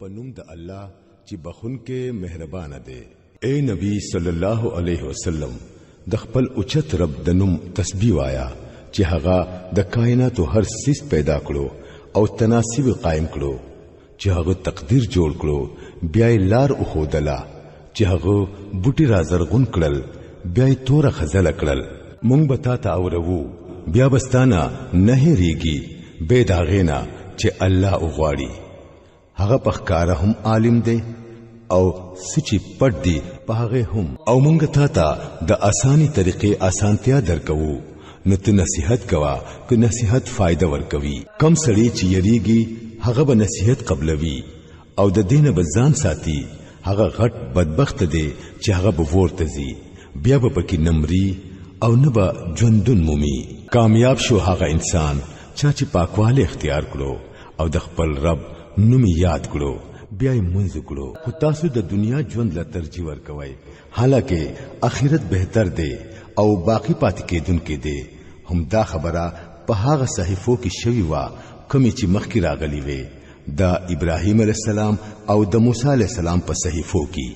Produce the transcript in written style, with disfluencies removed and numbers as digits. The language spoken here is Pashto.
پنوم د الله چې بخون کې مهربان دی. اے نبی صلی الله علیه وسلم د خپل اوچت رب د نوم تسبیح وایا چې هغه د کائناتو هر څه پیدا کړو او تناسب قائم کړو، چې هغه تقدیر جوړ کړو، بیا لار او خودلا، چې هغه بوټي را زرغون کړل، بیا تور خزل کړل. مونږ به تا ته اورو، بیا بستانه نه هریږي به داغینا چې الله او غواړي. هغه پخکاره هم عالم دی او سچي پټ دی په هغه هم. او مونږ ته د اساني طریقې اسانتیا درکو، نو ته نصيحت کوا که نصيحت فائدہ ورکوي. کم سړی چې یریږي هغه به نصيحت قبلوي او د دینه به ځان ساتي. هغه غټ بدبخت دی چې هغه به ورته زی، بیا به پکې نمرې او نه به ژوندون مومي. کامیاب شو هغه انسان چې پاکواله اختیار کړو او د خپل رب نوم یاد کړو، بیا یې منځ کړو. خو تاسو د دنیا ژوند لا ترجیح ورکوي، حالکه آخرت بهتر دی او باقی پاتې کېدونکې دی. هم دا خبره په هغه صحیفو کې شوی و کومې چې مخکې راغلي وي، د ابراهیم علیه السلام او د موسی علیه السلام په صحیفو کې.